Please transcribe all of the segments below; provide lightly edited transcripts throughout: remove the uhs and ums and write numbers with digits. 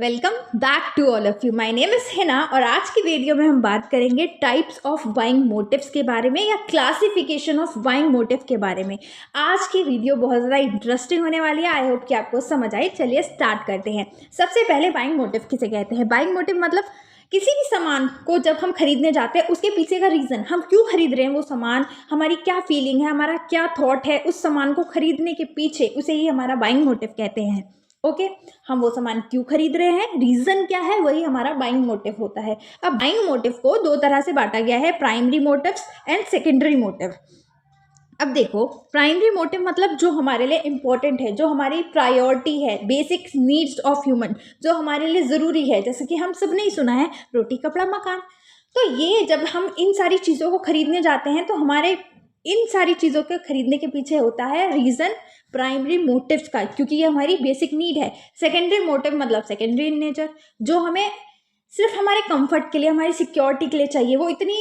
Welcome back to all of you. My name is Hina और आज की वीडियो में हम बात करेंगे टाइप्स ऑफ बाइंग मोटिव्स के बारे में या क्लासिफिकेशन ऑफ बाइंग मोटिव के बारे में। आज की वीडियो बहुत ज़्यादा इंटरेस्टिंग होने वाली है। आई होप कि आपको समझ आई। चलिए स्टार्ट करते हैं। सबसे पहले बाइंग मोटिव किसे कहते हैं? बाइंग मोटिव मतलब किसी भी सामान को जब हम खरीदने जाते हैं उसके पीछे का रीज़न, हम क्यों खरीद रहे हैं वो सामान, हमारी क्या फीलिंग है, हमारा क्या थॉट है उस सामान को खरीदने के पीछे, उसे ही हमारा बाइंग मोटिव कहते हैं। ओके हम वो सामान क्यों खरीद रहे हैं, रीजन क्या है, वही हमारा बाइंग मोटिव होता है। अब बाइंग मोटिव को दो तरह से बांटा गया है, primary motives and secondary motive. अब देखो, प्राइमरी मोटिव मतलब जो हमारे लिए इंपॉर्टेंट है, जो हमारी प्रायोरिटी है, बेसिक नीड्स ऑफ ह्यूमन, जो हमारे लिए ज़रूरी है। जैसे कि हम सब ने ही सुना है रोटी कपड़ा मकान। तो ये जब हम इन सारी चीज़ों को खरीदने जाते हैं तो हमारे इन सारी चीज़ों के खरीदने के पीछे होता है रीज़न प्राइमरी मोटिव्स का, क्योंकि ये हमारी बेसिक नीड है। सेकेंडरी मोटिव मतलब सेकेंडरी इन नेचर, जो हमें सिर्फ हमारे कंफर्ट के लिए, हमारी सिक्योरिटी के लिए चाहिए। वो इतनी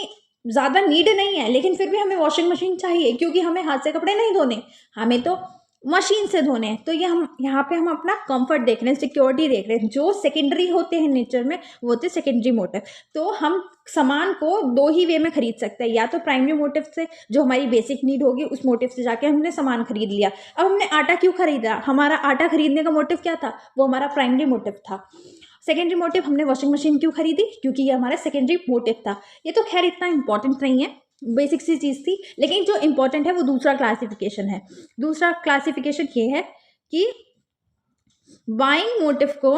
ज़्यादा नीड नहीं है, लेकिन फिर भी हमें वॉशिंग मशीन चाहिए क्योंकि हमें हाथ से कपड़े नहीं धोने, हमें तो मशीन से धोने हैं। तो ये हम यहाँ पे हम अपना कंफर्ट देख रहे हैं, सिक्योरिटी देख रहे हैं। जो सेकेंडरी होते हैं नेचर में वो होते हैं सेकेंडरी मोटिव। तो हम सामान को दो ही वे में खरीद सकते हैं, या तो प्राइमरी मोटिव से, जो हमारी बेसिक नीड होगी उस मोटिव से जाके हमने सामान खरीद लिया। अब हमने आटा क्यों खरीदा? हमारा आटा खरीदने का मोटिव क्या था? वो हमारा प्राइमरी मोटिव था। सेकेंडरी मोटिव, हमने वॉशिंग मशीन क्यों खरीदी? क्योंकि ये हमारा सेकेंडरी मोटिव था। ये तो खैर इतना इंपॉर्टेंट नहीं है, बेसिक सी चीज़ थी, लेकिन जो इंपॉर्टेंट है वो दूसरा क्लासिफिकेशन है। दूसरा क्लासिफिकेशन ये है कि बाइंग मोटिव को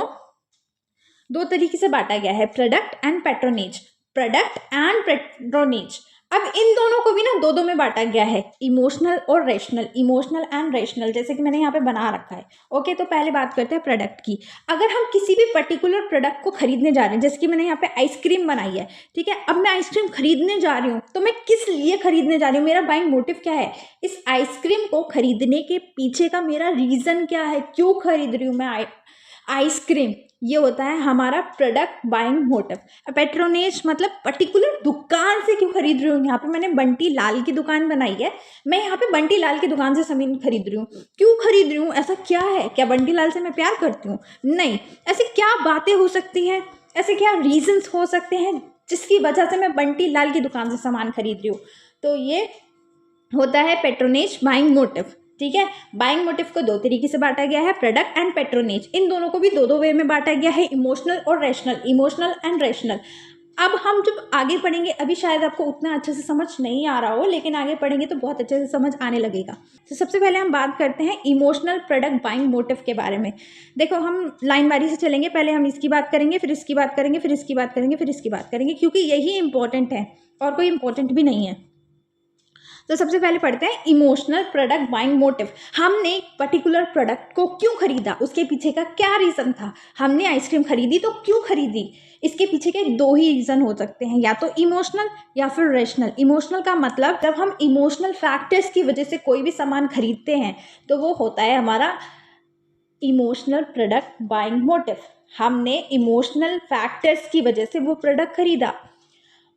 दो तरीके से बांटा गया है, product and patronage. Product and patronage, अब इन दोनों को भी ना दो दो में बांटा गया है, इमोशनल और रैशनल। इमोशनल एंड रैशनल, जैसे कि मैंने यहाँ पे बना रखा है। ओके, तो पहले बात करते हैं प्रोडक्ट की। अगर हम किसी भी पर्टिकुलर प्रोडक्ट को खरीदने जा रहे हैं, जैसे कि मैंने यहाँ पे आइसक्रीम बनाई है, ठीक है, अब मैं आइसक्रीम खरीदने जा रही हूँ, तो मैं किस लिए खरीदने जा रही हूँ, मेरा बाइंग मोटिव क्या है? इस आइसक्रीम को खरीदने के पीछे का मेरा रीज़न क्या है, क्यों खरीद रही हूँ मैं आइसक्रीम? ये होता है हमारा प्रोडक्ट बाइंग मोटिव। पैट्रोनेज मतलब पर्टिकुलर दुकान से क्यों खरीद रही हूँ। यहाँ पे मैंने बंटी लाल की दुकान बनाई है, मैं यहाँ पे बंटी लाल की दुकान से सामान खरीद रही हूँ। क्यों खरीद रही हूँ? ऐसा क्या है? क्या बंटी लाल से मैं प्यार करती हूँ? नहीं। ऐसी क्या बातें हो सकती हैं, ऐसे क्या रीजंस हो सकते हैं जिसकी वजह से मैं बंटी लाल की दुकान से सामान खरीद रही हूँ? तो ये होता है पैट्रोनेज बाइंग मोटिव। ठीक है, बाइंग मोटिव को दो तरीके से बांटा गया है, प्रोडक्ट एंड पैट्रोनेज। इन दोनों को भी दो दो वे में बांटा गया है, इमोशनल और रैशनल, इमोशनल एंड रैशनल। अब हम जब आगे पढ़ेंगे, अभी शायद आपको उतना अच्छे से समझ नहीं आ रहा हो, लेकिन आगे पढ़ेंगे तो बहुत अच्छे से समझ आने लगेगा। तो सबसे पहले हम बात करते हैं इमोशनल प्रोडक्ट बाइंग मोटिव के बारे में। देखो, हम लाइन बारी से चलेंगे, पहले हम इसकी बात करेंगे, फिर इसकी बात करेंगे, फिर इसकी बात करेंगे, फिर इसकी बात करेंगे, क्योंकि यही इंपॉर्टेंट है और कोई इंपॉर्टेंट भी नहीं है। तो सबसे पहले पढ़ते हैं इमोशनल प्रोडक्ट बाइंग मोटिव। हमने एक पर्टिकुलर प्रोडक्ट को क्यों खरीदा, उसके पीछे का क्या रीज़न था? हमने आइसक्रीम खरीदी तो क्यों खरीदी? इसके पीछे के दो ही रीज़न हो सकते हैं, या तो इमोशनल या फिर रैशनल। इमोशनल का मतलब जब हम इमोशनल फैक्टर्स की वजह से कोई भी सामान खरीदते हैं तो वो होता है हमारा इमोशनल प्रोडक्ट बाइंग मोटिव। हमने इमोशनल फैक्टर्स की वजह से वो प्रोडक्ट खरीदा।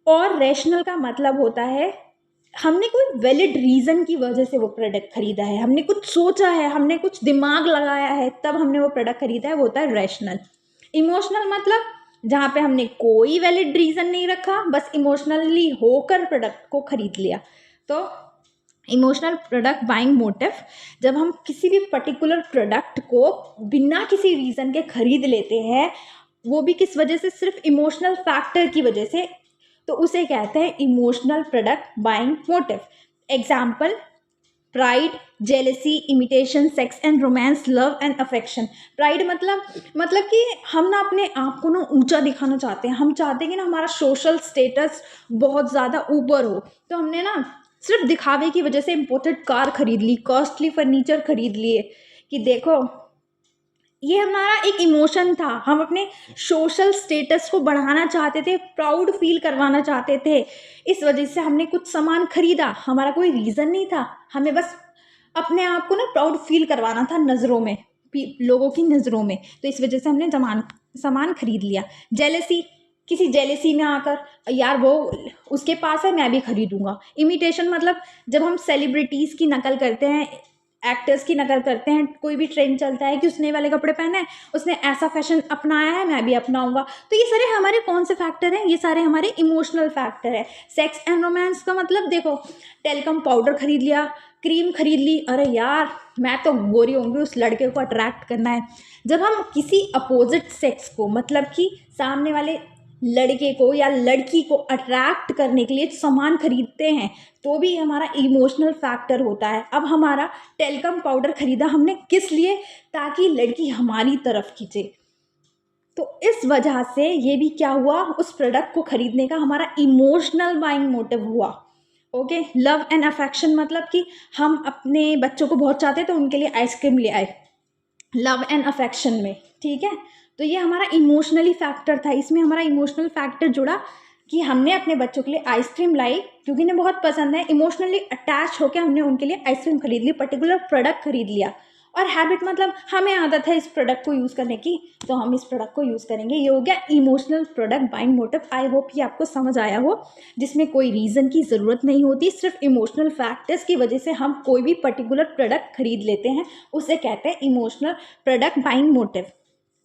और रैशनल का मतलब होता है हमने कोई वैलिड रीज़न की वजह से वो प्रोडक्ट खरीदा है, हमने कुछ सोचा है, हमने कुछ दिमाग लगाया है, तब हमने वो प्रोडक्ट खरीदा है, वो होता है रैशनल। इमोशनल मतलब जहाँ पे हमने कोई वैलिड रीज़न नहीं रखा, बस इमोशनली होकर प्रोडक्ट को खरीद लिया। तो इमोशनल प्रोडक्ट बाइंग मोटिव, जब हम किसी भी पर्टिकुलर प्रोडक्ट को बिना किसी रीज़न के खरीद लेते हैं, वो भी किस वजह से? सिर्फ इमोशनल फैक्टर की वजह से, तो उसे कहते हैं emotional product buying motive. Example, pride, jealousy, imitation, sex and romance, love and affection. Pride मतलब कि हम ना अपने आप को ना ऊंचा दिखाना चाहते हैं, हम चाहते हैं कि ना हमारा सोशल स्टेटस बहुत ज़्यादा ऊपर हो, तो हमने ना सिर्फ दिखावे की वजह से इम्पोर्टेड कार खरीद ली, कॉस्टली फर्नीचर खरीद लिए, कि देखो ये हमारा एक इमोशन था, हम अपने सोशल स्टेटस को बढ़ाना चाहते थे, प्राउड फील करवाना चाहते थे, इस वजह से हमने कुछ सामान खरीदा। हमारा कोई रीज़न नहीं था, हमें बस अपने आप को ना प्राउड फील करवाना था नज़रों में, लोगों की नज़रों में, तो इस वजह से हमने सामान खरीद लिया। जेलसी, किसी जेलसी में आकर यार वो उसके पास है मैं भी खरीदूंगा। इमिटेशन मतलब जब हम सेलिब्रिटीज़ की नकल करते हैं, एक्टर्स की नकल करते हैं, कोई भी ट्रेंड चलता है कि उसने वाले कपड़े पहने हैं, उसने ऐसा फैशन अपनाया है, मैं भी अपनाऊंगा। तो ये सारे हमारे कौन से फैक्टर हैं? ये सारे हमारे इमोशनल फैक्टर है। सेक्स एंड रोमांस का मतलब देखो, टेल्कम पाउडर खरीद लिया, क्रीम खरीद ली, अरे यार मैं तो गोरी होंगी, उस लड़के को अट्रैक्ट करना है। जब हम किसी अपोजिट सेक्स को, मतलब कि सामने वाले लड़के को या लड़की को अट्रैक्ट करने के लिए सामान खरीदते हैं, तो भी हमारा इमोशनल फैक्टर होता है। अब हमारा टेल्कम पाउडर खरीदा हमने किस लिए? ताकि लड़की हमारी तरफ खींचे। तो इस वजह से ये भी क्या हुआ, उस प्रोडक्ट को खरीदने का हमारा इमोशनल बाइंग मोटिव हुआ। ओके, लव एंड अफेक्शन मतलब कि हम अपने बच्चों को बहुत चाहते तो उनके लिए आइसक्रीम ले आए, लव एंड अफेक्शन में, ठीक है। तो ये हमारा इमोशनली फैक्टर था, इसमें हमारा इमोशनल फैक्टर जुड़ा कि हमने अपने बच्चों के लिए आइसक्रीम लाई क्योंकि इन्हें बहुत पसंद है, इमोशनली अटैच होकर हमने उनके लिए आइसक्रीम खरीद ली, पर्टिकुलर प्रोडक्ट खरीद लिया। और हैबिट मतलब हमें आदत है इस प्रोडक्ट को यूज़ करने की, तो हम इस प्रोडक्ट को यूज़ करेंगे। ये हो गया emotional product buying motive. I hope ये आपको समझ आया हो, जिसमें कोई रीज़न की ज़रूरत नहीं होती, सिर्फ इमोशनल फैक्टर्स की वजह से हम कोई भी पर्टिकुलर प्रोडक्ट खरीद लेते हैं, उसे कहते हैं इमोशनल प्रोडक्ट बाइंग मोटिव।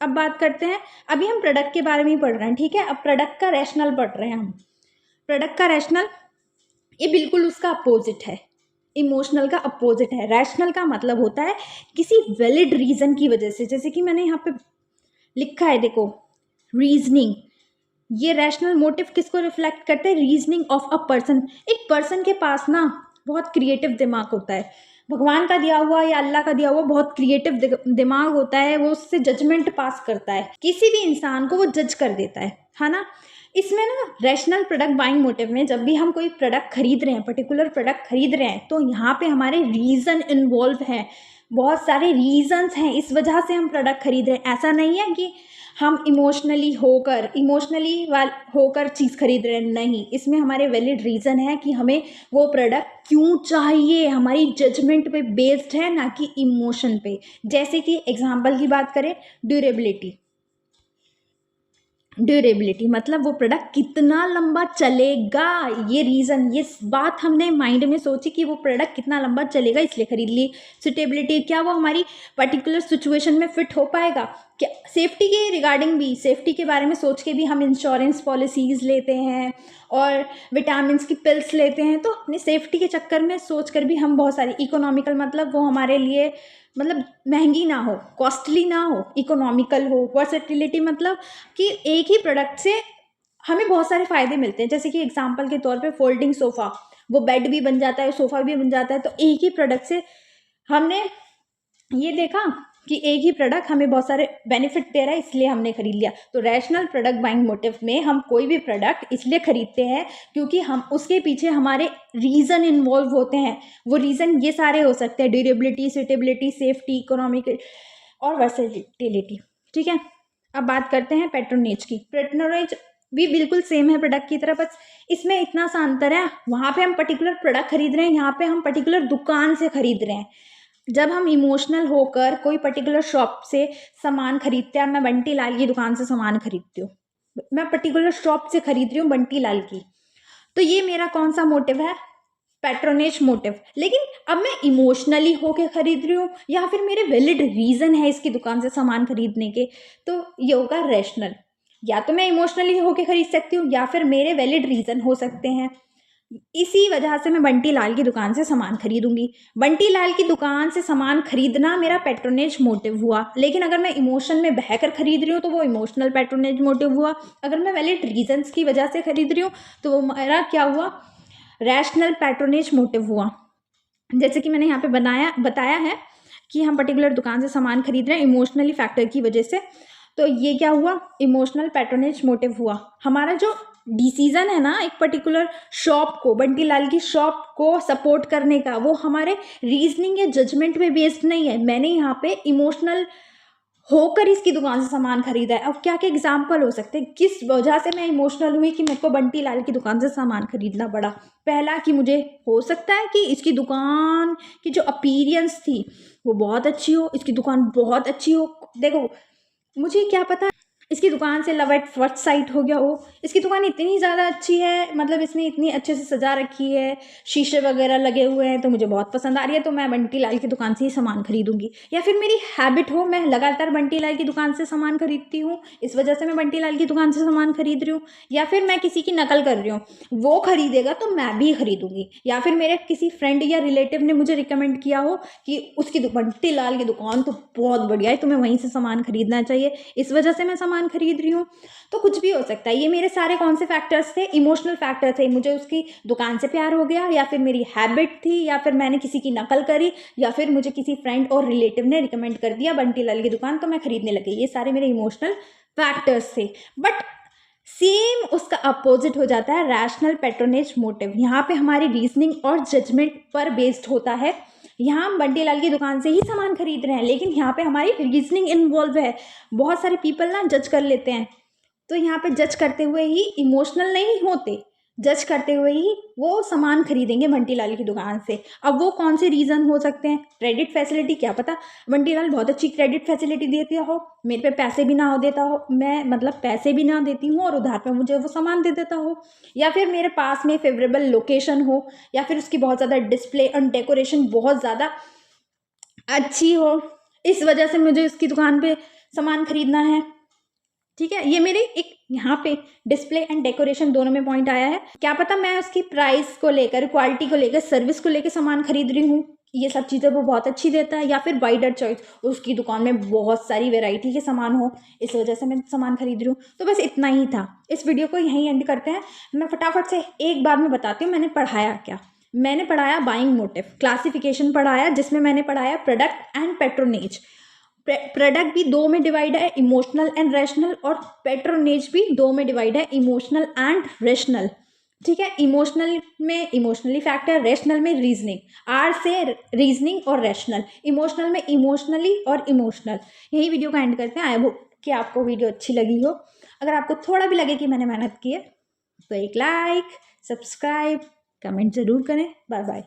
अब बात करते हैं, अभी हम प्रोडक्ट के बारे में ही पढ़ रहे हैं, ठीक है। अब प्रोडक्ट का रैशनल पढ़ रहे हैं हम। प्रोडक्ट का रैशनल ये बिल्कुल उसका अपोजिट है, इमोशनल का अपोजिट है। रैशनल का मतलब होता है किसी वैलिड रीज़न की वजह से, जैसे कि मैंने यहाँ पे लिखा है, देखो, रीजनिंग। ये रैशनल मोटिव किसको रिफ्लेक्ट करते हैं? Reasoning of a person. एक पर्सन के पास ना बहुत क्रिएटिव दिमाग होता है, भगवान का दिया हुआ या अल्लाह का दिया हुआ बहुत क्रिएटिव दिमाग होता है, वो उससे जजमेंट पास करता है, किसी भी इंसान को वो जज कर देता है ना। इसमें ना रैशनल प्रोडक्ट बाइंग मोटिव में जब भी हम कोई प्रोडक्ट खरीद रहे हैं, पर्टिकुलर प्रोडक्ट खरीद रहे हैं, तो यहाँ पे हमारे रीज़न इन्वॉल्व हैं, बहुत सारे रीजंस हैं, इस वजह से हम प्रोडक्ट खरीद रहे हैं। ऐसा नहीं है कि हम इमोशनली होकर चीज़ खरीद रहे हैं, नहीं, इसमें हमारे वैलिड रीज़न है कि हमें वो प्रोडक्ट क्यों चाहिए, हमारी जजमेंट पे बेस्ड है, ना कि इमोशन पे। जैसे कि एग्जांपल की बात करें, ड्यूरेबिलिटी मतलब वो प्रोडक्ट कितना लंबा चलेगा, ये रीज़न, ये बात हमने माइंड में सोची कि वो प्रोडक्ट कितना लंबा चलेगा, इसलिए खरीद ली। सुटेबिलिटी, क्या वो हमारी पर्टिकुलर सिचुएशन में फिट हो पाएगा, क्या सेफ्टी के रिगार्डिंग भी, सेफ्टी के बारे में सोच के भी हम इंश्योरेंस पॉलिसीज़ लेते हैं और विटामिन की पिल्स लेते हैं, तो अपनी सेफ्टी के चक्कर में सोच कर भी हम बहुत सारी इकोनॉमिकल, मतलब वो हमारे लिए मतलब महंगी ना हो, कॉस्टली ना हो, इकोनॉमिकल हो। वर्सेटिलिटी मतलब कि एक ही प्रोडक्ट से हमें बहुत सारे फ़ायदे मिलते हैं, जैसे कि एग्जांपल के तौर पे फोल्डिंग सोफ़ा, वो बेड भी बन जाता है, सोफ़ा भी बन जाता है। तो एक ही प्रोडक्ट से हमने ये देखा कि एक ही प्रोडक्ट हमें बहुत सारे बेनिफिट दे रहा है, इसलिए हमने खरीद लिया। तो रैशनल प्रोडक्ट बाइंग मोटिव में हम कोई भी प्रोडक्ट इसलिए खरीदते हैं क्योंकि हम उसके पीछे हमारे रीज़न इन्वॉल्व होते हैं। वो रीज़न ये सारे हो सकते हैं, ड्यूरेबिलिटी, सुटेबिलिटी, सेफ्टी, इकोनॉमिक और वर्सेटिलिटी, ठीक है। अब बात करते हैं पैट्रोनेज की। पैट्रोनेज भी बिल्कुल सेम है प्रोडक्ट की तरह, बस इसमें इतना सा अंतर है, वहाँ पे हम पर्टिकुलर प्रोडक्ट खरीद रहे हैं, यहाँ पे हम पर्टिकुलर दुकान से खरीद रहे हैं। जब हम इमोशनल होकर कोई पर्टिकुलर शॉप से सामान खरीदते हैं, मैं बंटी लाल की दुकान से सामान खरीदती हूँ, मैं पर्टिकुलर शॉप से खरीद रही हूँ बंटी लाल की, तो ये मेरा कौन सा मोटिव है? Patronage motive. लेकिन अब मैं इमोशनली होके खरीद रही हूँ या फिर मेरे वैलिड रीज़न है इसकी दुकान से सामान खरीदने के, तो ये होगा रैशनल। या तो मैं इमोशनली होके खरीद सकती हूँ या फिर मेरे वैलिड रीज़न हो सकते हैं। इसी वजह से मैं बंटी लाल की दुकान से सामान खरीदूंगी। बंटी लाल की दुकान से सामान खरीदना मेरा पैट्रोनेज मोटिव हुआ। लेकिन अगर मैं इमोशन में बहकर खरीद रही हूँ तो वो इमोशनल पैट्रोनेज मोटिव हुआ। अगर मैं वैलिड रीजंस की वजह से खरीद रही हूँ तो वो मेरा क्या हुआ? रैशनल पैट्रोनेज मोटिव हुआ। जैसे कि मैंने यहाँ पे बताया है कि हम पर्टिकुलर दुकान से सामान खरीद रहे हैं इमोशनली फैक्टर की वजह से, तो ये क्या हुआ? इमोशनल पैट्रोनेज मोटिव हुआ। हमारा जो डिसीजन है ना एक पर्टिकुलर शॉप को, बंटी लाल की शॉप को सपोर्ट करने का, वो हमारे रीजनिंग या जजमेंट पे बेस्ड नहीं है। मैंने यहाँ पे इमोशनल होकर इसकी दुकान से सामान खरीदा है। अब क्या क्या एग्जाम्पल हो सकते हैं किस वजह से मैं इमोशनल हुई कि मेरे को बंटी लाल की दुकान से सामान खरीदना पड़ा? पहला कि मुझे हो सकता है कि इसकी दुकान की जो अपीयरेंस थी वो बहुत अच्छी हो, इसकी दुकान बहुत अच्छी हो। देखो मुझे क्या पता इसकी दुकान से लव एट फर्स्ट साइट हो गया हो। इसकी दुकान इतनी ज़्यादा अच्छी है, मतलब इसने इतनी अच्छे से सजा रखी है, शीशे वगैरह लगे हुए हैं, तो मुझे बहुत पसंद आ रही है, तो मैं बंटी लाल की दुकान से ही सामान खरीदूंगी। या फिर मेरी हैबिट हो, मैं लगातार बंटी लाल की दुकान से सामान खरीदती हूँ, इस वजह से मैं बंटी लाल की दुकान से सामान खरीद रही हूँ। या फिर मैं किसी की नकल कर रही हूँ, वो खरीदेगा तो मैं भी खरीदूंगी। या फिर मेरे किसी फ्रेंड या रिलेटिव ने मुझे रिकमेंड किया हो कि उसकी बंटी लाल की दुकान तो बहुत बढ़िया है, तुम्हें वहीं से सामान खरीदना चाहिए, इस वजह से मैं सामान खरीद रही हूँ। तो कुछ भी हो सकता है। ये मेरे सारे कौन से फैक्टर्स थे? इमोशनल फैक्टर थे। मुझे उसकी दुकान से प्यार हो गया, या फिर मेरी हैबिट थी, या फिर मैंने किसी की नकल करी, या फिर मुझे किसी फ्रेंड और रिलेटिव ने रिकमेंड कर दिया बंटी लाल की दुकान, तो मैं खरीदने लगी। ये सारे मेरे इमोशनल फैक्टर्स थे। बट सेम उसका अपोजिट हो जाता है रैशनल पैट्रोनेज मोटिव। यहाँ पे हमारी रीजनिंग और जजमेंट पर बेस्ड होता है। यहाँ हम बंटी लाल की दुकान से ही सामान खरीद रहे हैं, लेकिन यहाँ पे हमारी रीजनिंग इन्वॉल्व है। बहुत सारे पीपल ना जज कर लेते हैं, तो यहाँ पे जज करते हुए ही, इमोशनल नहीं होते, जज करते हुए ही वो सामान खरीदेंगे बंटी लाल की दुकान से। अब वो कौन से रीज़न हो सकते हैं? क्रेडिट फैसिलिटी, क्या पता बंटी लाल बहुत अच्छी क्रेडिट फैसिलिटी देती हो, मेरे पे पैसे भी ना हो देता हो, मैं मतलब पैसे भी ना देती हूँ और उधार पे मुझे वो सामान दे देता हो। या फिर मेरे पास में फेवरेबल लोकेशन हो, या फिर उसकी बहुत ज़्यादा डिस्प्ले एंड डेकोरेशन बहुत ज़्यादा अच्छी हो, इस वजह से मुझे उसकी दुकान पे सामान खरीदना है। ठीक है, ये मेरे एक यहाँ पे डिस्प्ले एंड डेकोरेशन दोनों में पॉइंट आया है। क्या पता मैं उसकी प्राइस को लेकर, क्वालिटी को लेकर, सर्विस को लेकर सामान खरीद रही हूँ, ये सब चीज़ें वो बहुत अच्छी देता है। या फिर वाइडर चॉइस, उसकी दुकान में बहुत सारी वेराइटी के सामान हो, इस वजह से मैं सामान खरीद रही हूँ। तो बस इतना ही था। इस वीडियो को यहीं एंड करते हैं। मैं फटाफट से एक बार में बताती हूँ मैंने पढ़ाया क्या। मैंने पढ़ाया बाइंग मोटिव, क्लासिफिकेशन पढ़ाया, जिसमें मैंने पढ़ाया प्रोडक्ट एंड पैट्रोनेज। प्रोडक्ट भी दो में डिवाइड है, इमोशनल एंड रैशनल, और पैट्रोनेज भी दो में डिवाइड है, इमोशनल एंड रैशनल। ठीक है, इमोशनल में इमोशनली फैक्टर, रैशनल में रीजनिंग, आर से रीजनिंग और रैशनल, इमोशनल में इमोशनली और इमोशनल। यही वीडियो का एंड करते हैं। आई होप कि आपको वीडियो अच्छी लगी हो। अगर आपको थोड़ा भी लगे कि मैंने मेहनत की है, तो एक लाइक, सब्सक्राइब, कमेंट जरूर करें। Bye bye.